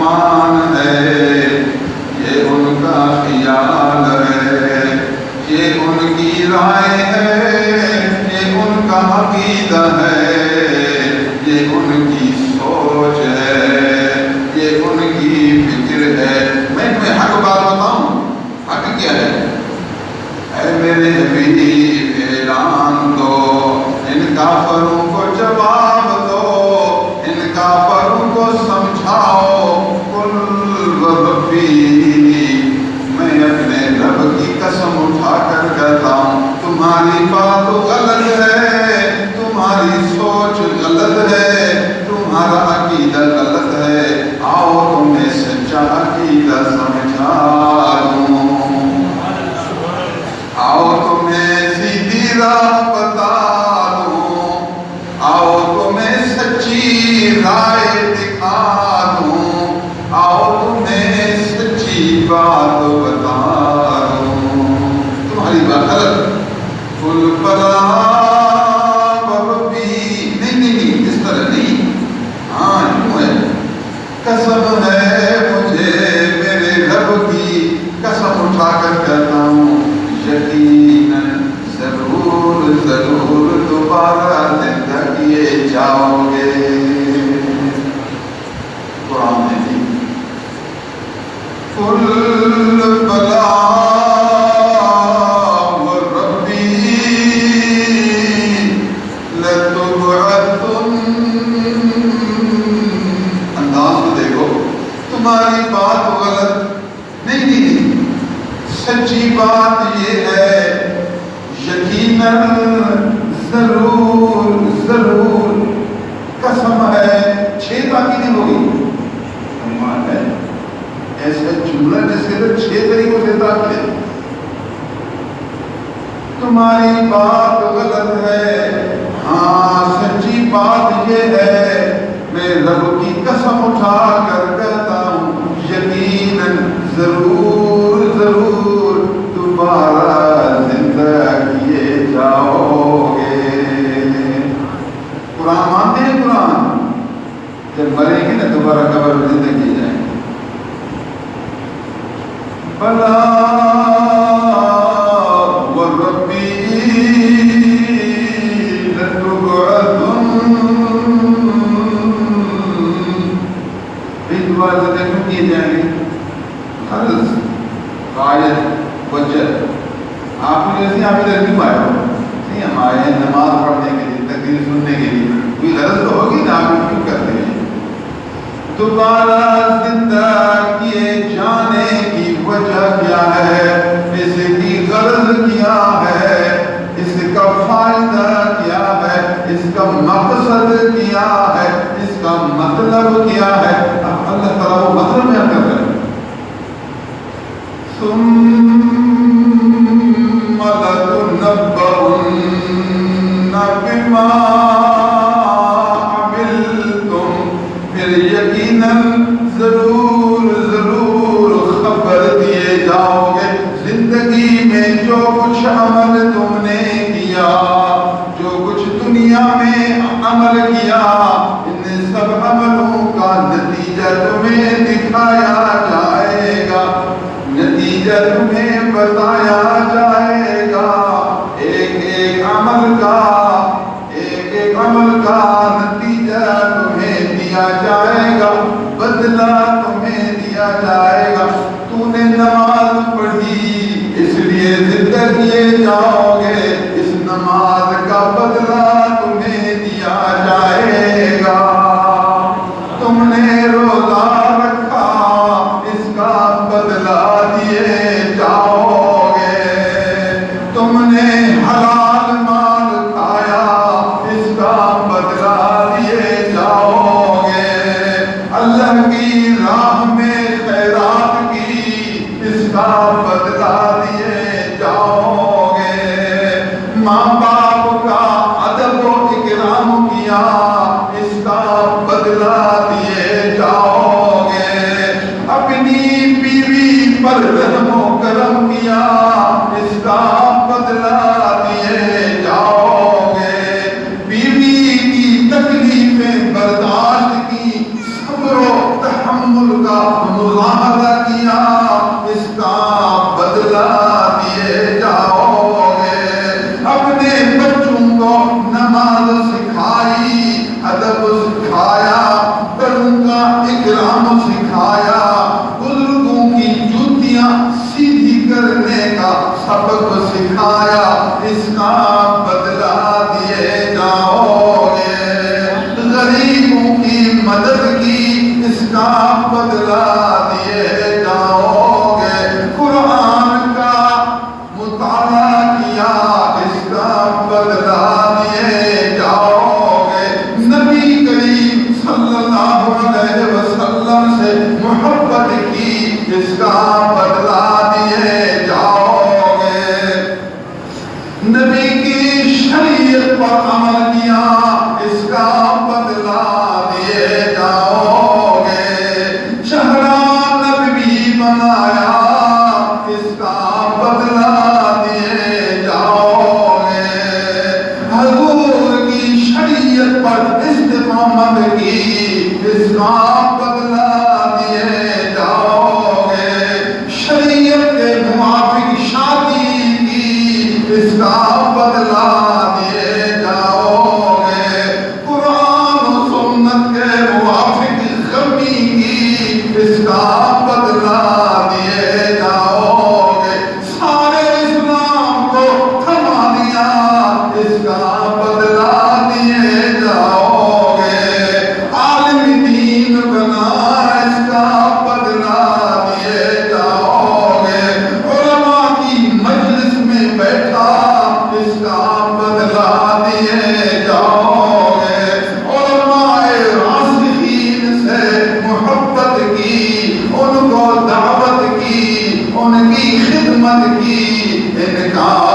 فرمان ہے، یہ ان کا خیال ہے، یہ ان کی رائے ہے، یہ ان کا عقیدہ ہے، یہ ان کی سوچ ہے، یہ ان کی فکر ہے۔ میں تمہیں حق بات بتاؤں، حق کیا ہے؟ اے میرے حبیب اعلان دو، ان کافروں کو جواب دو، ان کافروں کو سمجھاؤ۔ قل وربی، میں اپنے رب کی قسم اٹھا کر کہتا ہوں تمہاری بات غلط ہے، تمہاری سوچ غلط ہے، تمہارا عقیدہ غلط ہے، آؤ تمہیں سچا عقیدہ سمجھا دوں، آؤ تمہیں سیدھی راہ بتا دوں، آؤ تمہیں سچی رائے دکھا دوں، آؤ تمہیں سچی بات بتا دوں۔ تمہاری بات غلط، قل بلا وربی، نہیں اس طرح نہیں، ہاں کیوں ہے؟ قسم ہے مجھے میرے رب کی، قسم اٹھا کر کہتا ہوں یقیناً ضرور ضرور دوبارہ زندہ کیے جاؤ گے۔ قرآن میں بھی قل بلا وربی لتبعثن، انداز کو دیکھو، تمہاری بات غلط نہیں، سچی بات یہ ہے یقیناً ضرور ضرور، قسم ہے، 6 تاکیدیں ہوگی، ایمان ہے ایسا جملہ جس کے اندر 6 طریقوں سے تاکید، تمہاری بات غلط ہے، ہاں سچی بات یہ ہے، میں رب کی قسم اٹھا کر کہتا ہوں یقیناً ضرور ضرور دوبارہ زندہ کیے جاؤ گے۔ قرآن مانتے ہیں؟ قرآن جب مریں گے نا دوبارہ قبر میں زندہ کیے جائیں گے۔ بلا وربی لتبعثن، دوبارہ زندہ کیوں کیے جائیں گے؟ فرض قائد وجہ آپ کو جیسے آپ ادھر کیوں آئے ہو؟ نہیں ہم آئے ہیں نماز پڑھنے کے لیے، تقریر سننے کے لیے، کوئی غرض تو ہوگی نا، آپ کیوں کرتے ہیں؟ دوبارہ زندہ کیے جانے کی وجہ کیا ہے؟ اس کی غرض کیا ہے؟ اس کا فائدہ کیا ہے؟ اس کا مقصد کیا ہے؟ اس کا مطلب کیا ہے؟ اللہ تعالیٰ وہ مطلب بیان کر رہے ہیں۔ ثم لتنبؤن بما عملتم، پھر یقیناً ضرور ضرور خبر دیے جاؤ گے زندگی میں جو کچھ عمل تم نے کیا، جو کچھ دنیا میں عمل کیا، ان سب عملوں کا نتیجہ تمہیں دکھایا جائے گا، نتیجہ تمہیں بتایا جائے گا، ایک ایک عمل کا نتیجہ تمہیں دیا جائے گا، بدلہ تمہیں دیا جائے گا۔ تو نے نماز پڑھی اس لیے زندہ کیے جاؤ گے، اس نماز کا بدلہ تمہیں دیا جائے گا۔ تم نے روزہ رکھا، اس کا بدلہ دیے جاؤ گے۔ تم نے حلال مال کھایا، اس کا بدلہ دیے جاؤ گے۔ اللہ کی راہ میں خیرات کی، اس کا بدلہ دیے جاؤ گے۔ ماں باپ کا ادب و اکرام کیا، اس کا بدلہ دیے جاؤ گے۔ اپنی بیوی پر رحم و کرم کیا، اس کا بدلہ دیے جاؤ گے۔ بیوی کی تکلیفیں برداشت کی، صبر و تحمل کا گلیاں سیدھی کرنے کا سبق سکھایا، اس کا بدلہ دیے جاؤ گے، غریبوں کی مدد کی اس کا بدلہ دیے جاؤ گے، قرآن کا مطالعہ کیا اس کا بدلہ دیے جاؤ گے، نبی کریم صلی اللہ علیہ وسلم سے محبت کی اس کا بدلہ دیے جاؤ گے، نبی کی شریعت پر عمل کیا اس کا بدلہ دیے جاؤ گے، شہرا نبی بنایا اس کا بدلہ دیے جاؤ گے، حضور کی شریعت پر استقامت کی اس کا بدلہ دیے جاؤ گے، شریعت کے موافق شادی کی اس کا بدلہ دیے جاؤ گے، قرآن و سنت کے موافق غمی کی اس کا بدلہ دیے جاؤ گے، سارے اسلام کو تھما دیا اس کا بدلہ دیے جاؤ گے، عالم دین بنا اس کا بدلہ دیے جاؤ گے، علماء کی مجلس میں بیٹھا اس کا بدلہ دیے جاؤ گے، علماء راسخین سے محبت کی، ان کو دعوت کی، ان کی خدمت کی، ان کا